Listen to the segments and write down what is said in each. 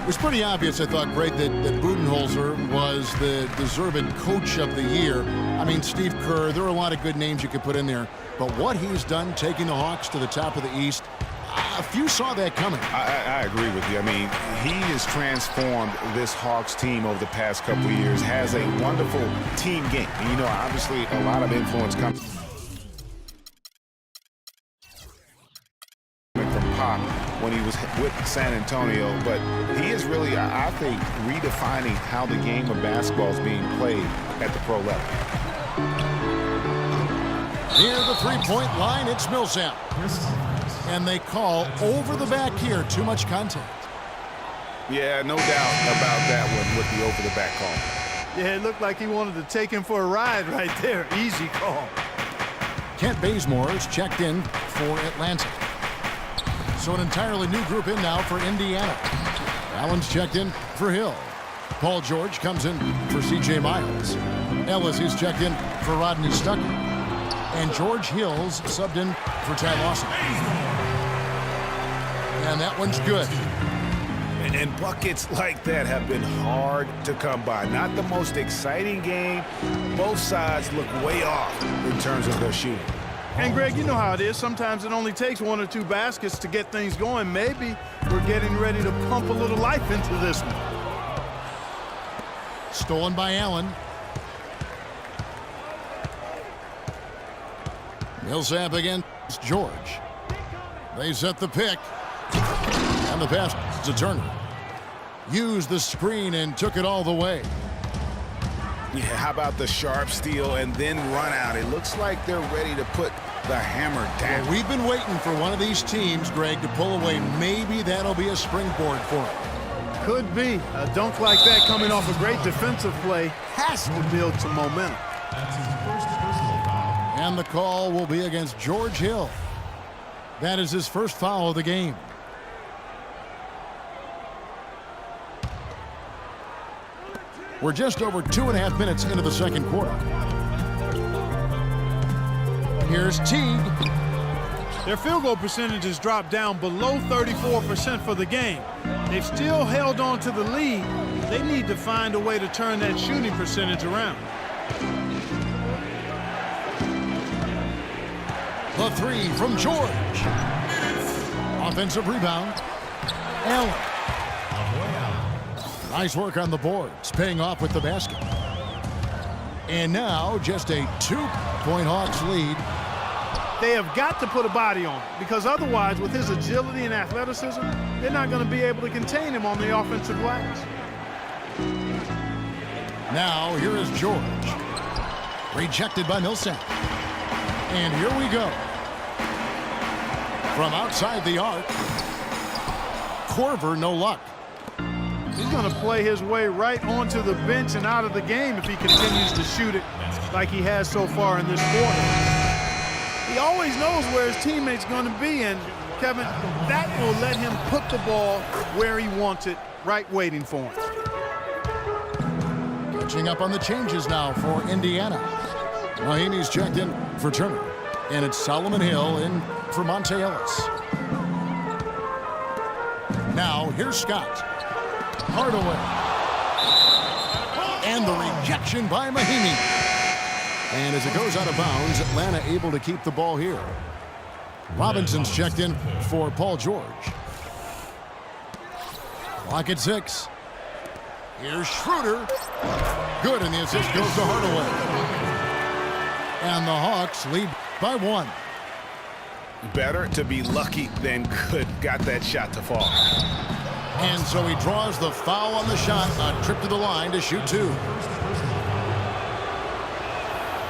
It was pretty obvious, I thought, Greg, that Budenholzer was the deserved coach of the year. I mean, Steve Kerr, there are a lot of good names you could put in there. But what he's done taking the Hawks to the top of the East, a few saw that coming. I agree with you. I mean, he has transformed this Hawks team over the past couple of years, has a wonderful team game. And, you know, obviously a lot of influence comes from Pop when he was with San Antonio, but he is really, I think, redefining how the game of basketball is being played at the pro level. Near the three-point line, it's Millsap. And they call over the back here, too much contact. Yeah, no doubt about that one with the over-the-back call. Yeah, it looked like he wanted to take him for a ride right there. Easy call. Kent Bazemore is checked in for Atlanta. So an entirely new group in now for Indiana. Allen's checked in for Hill. Paul George comes in for C.J. Miles. Ellis is checked in for Rodney Stuckey. And George Hill's subbed in for Ty Lawson. And that one's good. And buckets like that have been hard to come by. Not the most exciting game. Both sides look way off in terms of their shooting. And, Greg, you know how it is. Sometimes it only takes one or two baskets to get things going. Maybe we're getting ready to pump a little life into this one. Stolen by Allen. Millsap against George. They set the pick. And the pass to Turner. Used the screen and took it all the way. Yeah, how about the sharp steal and then run out? It looks like they're ready to put the hammer down. Well, we've been waiting for one of these teams, Greg, to pull away. Maybe that'll be a springboard for them. Could be. A dunk like that coming off a great defensive play has to build some momentum. And the call will be against George Hill. That is his first foul of the game. We're just over 2.5 minutes into the second quarter. Here's Teague. Their field goal percentage has dropped down below 34% for the game. They've still held on to the lead. They need to find a way to turn that shooting percentage around. The three from George. Offensive rebound. Allen. Nice work on the boards, paying off with the basket. And now just a 2-point Hawks lead. They have got to put a body on it, because otherwise, with his agility and athleticism, they're not going to be able to contain him on the offensive glass. Now here is George. Rejected by Millsap. And here we go. From outside the arc. Korver, no luck. He's going to play his way right onto the bench and out of the game if he continues to shoot it like he has so far in this quarter. He always knows where his teammate's going to be, and, Kevin, that will let him put the ball where he wants it, right waiting for him. Catching up on the changes now for Indiana. Mahinmi's checked in for Turner. And it's Solomon Hill in for Monte Ellis. Now here's Scott. Hardaway. And the rejection by Mahinmi. And as it goes out of bounds, Atlanta able to keep the ball here. Robinson's checked in for Paul George. Clock at 6. Here's Schroeder. Good, and the assist goes to Hardaway. And the Hawks lead by 1. Better to be lucky than good. Got that shot to fall. And so he draws the foul on the shot. A trip to the line to shoot 2.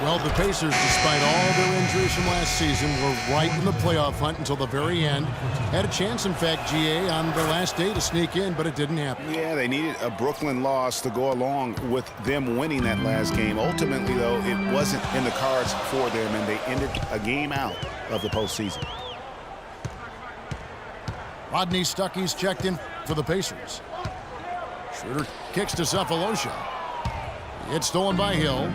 Well, the Pacers, despite all their injuries from last season, were right in the playoff hunt until the very end. Had a chance, in fact, GA, on the last day to sneak in, but it didn't happen. Yeah, they needed a Brooklyn loss to go along with them winning that last game. Ultimately, though, it wasn't in the cards for them, and they ended a game out of the postseason. Rodney Stuckey's checked in for the Pacers. Schroeder kicks to Cephalosha. It's stolen by Hill.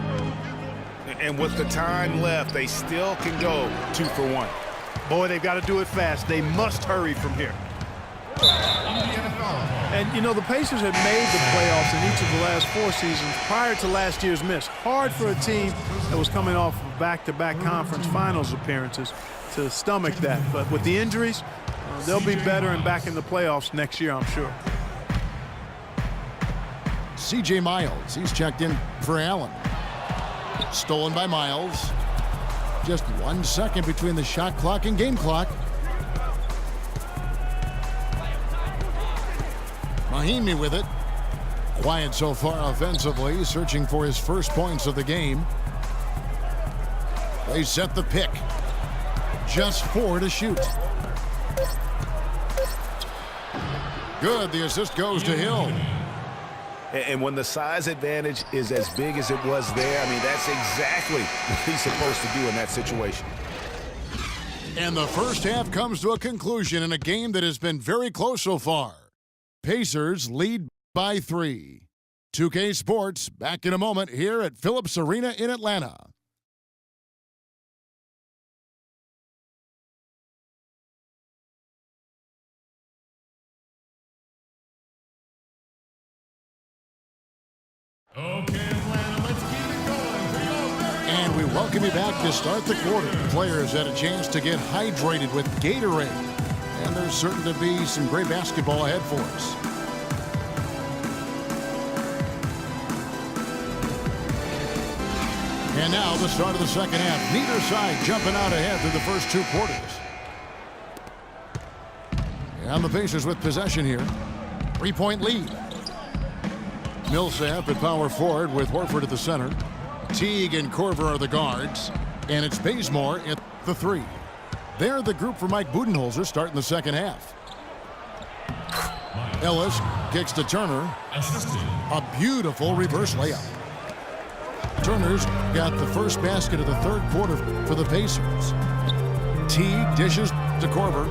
And with the time left, they still can go 2 for 1. Boy, they've got to do it fast. They must hurry from here. And, you know, the Pacers had made the playoffs in each of the last 4 seasons prior to last year's miss. Hard for a team that was coming off of back-to-back conference finals appearances to stomach that. But with the injuries, they'll be better and back in the playoffs next year, I'm sure. C.J. Miles, he's checked in for Allen. Stolen by Miles. Just 1 second between the shot clock and game clock. Mahinmi with it. Quiet so far offensively, searching for his first points of the game. They set the pick. Just 4 to shoot. Good, the assist goes to Hill. And when the size advantage is as big as it was there, I mean, that's exactly what he's supposed to do in that situation. And the first half comes to a conclusion in a game that has been very close so far. Pacers lead by 3. 2K Sports back in a moment here at Phillips Arena in Atlanta. Okay, Atlanta, let's keep it going. And we welcome you back to start the quarter. Players had a chance to get hydrated with Gatorade. And there's certain to be some great basketball ahead for us. And now the start of the second half. Neither side jumping out ahead through the first 2 quarters. And the Pacers with possession here. 3-point lead. Millsap at power forward with Horford at the center. Teague and Korver are the guards. And it's Bazemore at the 3. They're the group for Mike Budenholzer starting the second half. Ellis kicks to Turner. A beautiful reverse layup. Turner's got the first basket of the third quarter for the Pacers. Teague dishes to Korver.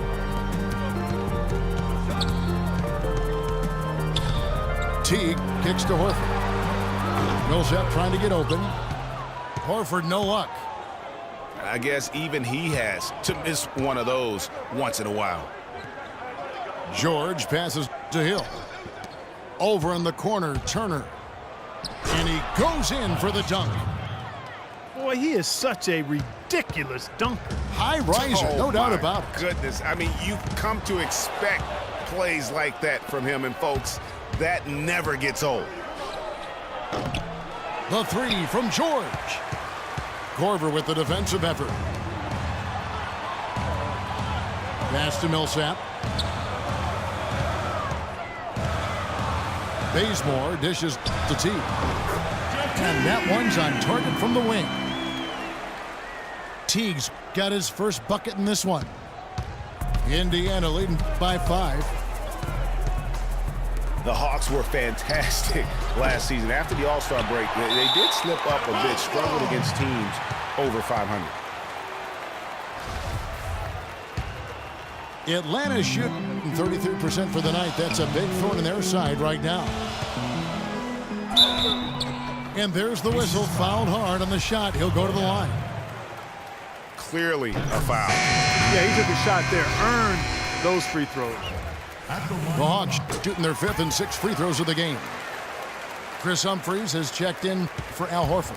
Teague kicks to Horford. Millsap trying to get open. Horford no luck. I guess even he has to miss one of those once in a while. George passes to Hill. Over in the corner, Turner. And he goes in for the dunk. Boy, he is such a ridiculous dunker. High riser, no doubt about it. Goodness, I mean, you've come to expect plays like that from him, and folks, that never gets old. The 3 from George. Korver with the defensive effort. Pass to Millsap. Bazemore dishes to Teague. And that one's on target from the wing. Teague's got his first bucket in this one. Indiana leading by 5. The Hawks were fantastic last season. After the All-Star break, they did slip up a bit, struggled against teams over 500. Atlanta shooting 33% for the night. That's a big thorn in their side right now. And there's the whistle. Fouled hard on the shot. He'll go to the line. Clearly a foul. Yeah, he took a shot there. Earned those free throws. The Hawks shooting their 5th and 6th free throws of the game. Chris Humphries has checked in for Al Horford.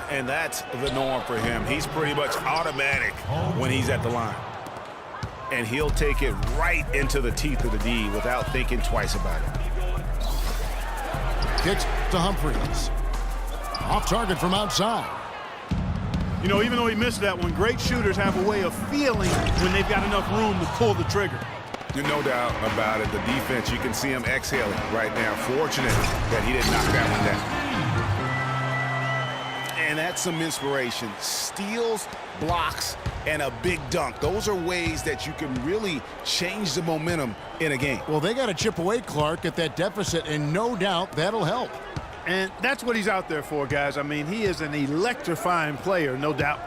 And that's the norm for him. He's pretty much automatic when he's at the line. And he'll take it right into the teeth of the D without thinking twice about it. Kicks to Humphries. Off target from outside. You know, even though he missed that one, great shooters have a way of feeling when they've got enough room to pull the trigger. No doubt about it. The defense, you can see him exhaling right now. Fortunate that he didn't knock that one down. And that's some inspiration. Steals, blocks, and a big dunk. Those are ways that you can really change the momentum in a game. Well, they got to chip away, Clark, at that deficit, and no doubt that'll help. And that's what he's out there for, guys. I mean, he is an electrifying player, no doubt.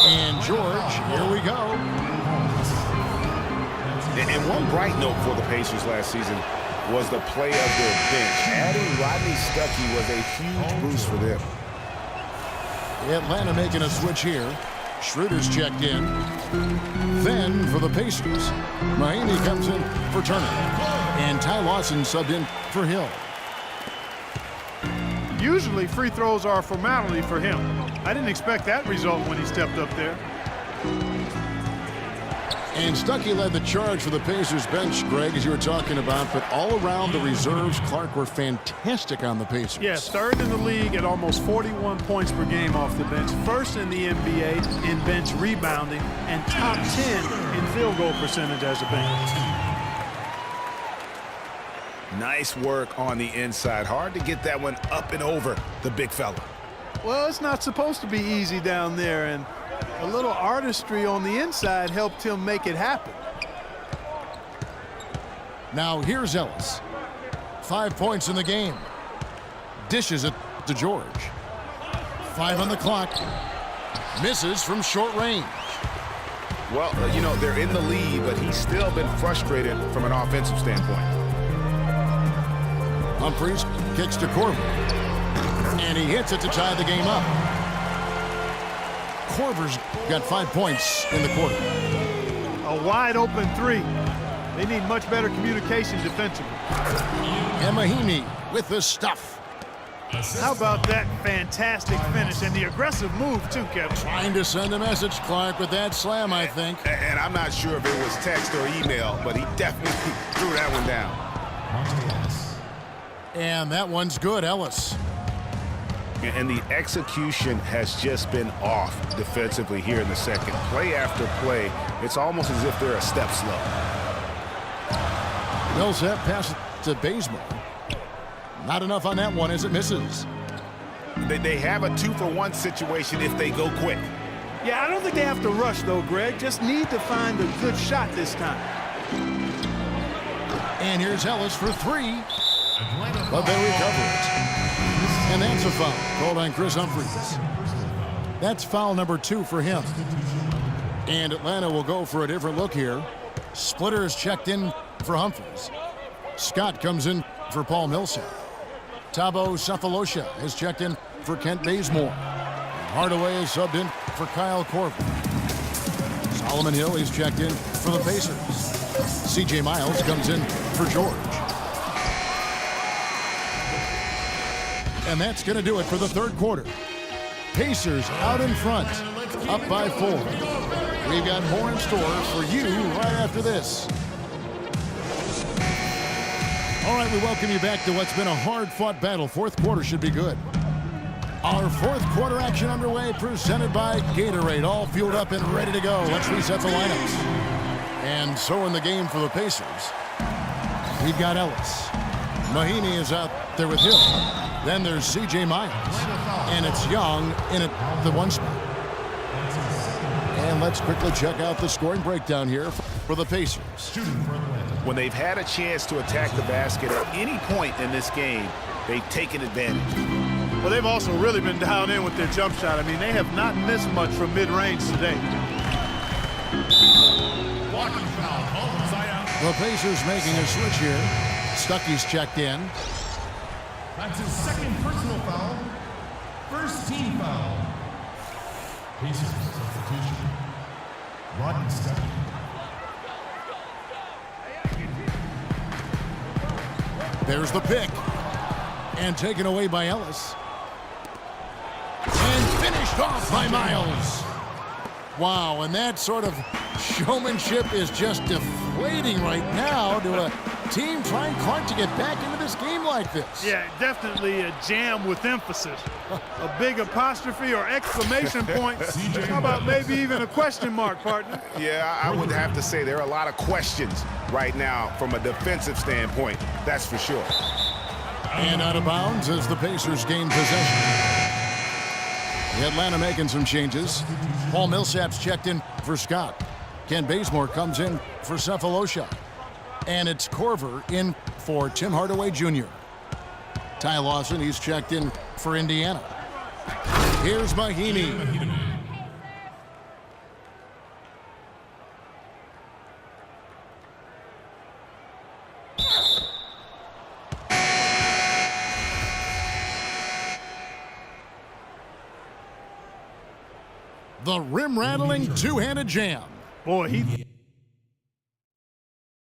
And George, here we go. And one bright note for the Pacers last season was the play of their bench. Adding Rodney Stuckey was a huge boost for them. Atlanta making a switch here. Schroeder's checked in. Then for the Pacers, Mahinmi comes in for Turner. And Ty Lawson subbed in for Hill. Usually free throws are a formality for him. I didn't expect that result when he stepped up there. And Stuckey led the charge for the Pacers bench, Greg, as you were talking about. But all around the reserves, Clark, were fantastic on the Pacers. Yeah, third in the league at almost 41 points per game off the bench. First in the NBA in bench rebounding and top 10 in field goal percentage as a bench. Nice work on the inside. Hard to get that one up and over the big fella. Well, it's not supposed to be easy down there, and a little artistry on the inside helped him make it happen. Now here's Ellis. 5 points in the game. Dishes it to George. 5 on the clock. Misses from short range. Well, you know, they're in the lead, but he's still been frustrated from an offensive standpoint. Humphries kicks to Korver. And he hits it to tie the game up. Korver's got 5 points in the quarter. A wide open three. They need much better communication defensively. And Mahinmi with the stuff. How about that fantastic finish and the aggressive move too, Kevin? Trying to send a message, Clark, with that slam, I think. And I'm not sure if it was text or email, but he definitely threw that one down. And that one's good, Ellis. And the execution has just been off defensively here in the second. Play after play, it's almost as if they're a step slow. Millsap passes to Bazemore. Not enough on that one as it misses. They have a 2-for-1 situation if they go quick. Yeah, I don't think they have to rush though, Greg. Just need to find a good shot this time. And here's Ellis for 3. But they recover it. And that's a foul called on Chris Humphries. That's foul number 2 for him. And Atlanta will go for a different look here. Splitter is checked in for Humphries. Scott comes in for Paul Millsap. Thabo Sefolosha is checked in for Kent Bazemore. Hardaway is subbed in for Kyle Korver. Solomon Hill is checked in for the Pacers. C.J. Miles comes in for George. And that's going to do it for the third quarter. Pacers out in front, up by 4. We've got more in store for you right after this. All right, we welcome you back to what's been a hard-fought battle. Fourth quarter should be good. Our fourth quarter action underway, presented by Gatorade. All fueled up and ready to go. Let's reset the lineups. And so in the game for the Pacers, we've got Ellis. Mahinmi is out there with Hill. Then there's C.J. Miles. And it's Young in at the 1 spot. And let's quickly check out the scoring breakdown here for the Pacers. When they've had a chance to attack the basket at any point in this game, they've taken advantage. Well, they've also really been dialed in with their jump shot. I mean, they have not missed much from mid-range today. The Pacers making a switch here. Stuckey's checked in. That's his second personal foul. First team foul. Pacers substitution. Rodney Stuckey. There's the pick. And taken away by Ellis. And finished off by Miles. Wow, and that sort of showmanship is just deflating right now to a team trying Clark to get back into this game like this. Yeah, definitely a jam with emphasis. A big apostrophe or exclamation point. How about maybe even a question mark, partner? Yeah, I would have to say there are a lot of questions right now from a defensive standpoint. That's for sure. And out of bounds as the Pacers gain possession. Atlanta making some changes. Paul Millsap's checked in for Scott. Kent Bazemore comes in for Sefolosha. And it's Korver in for Tim Hardaway Jr. Ty Lawson, he's checked in for Indiana. Here's Mahinmi. The rim-rattling two-handed jam. Boy, he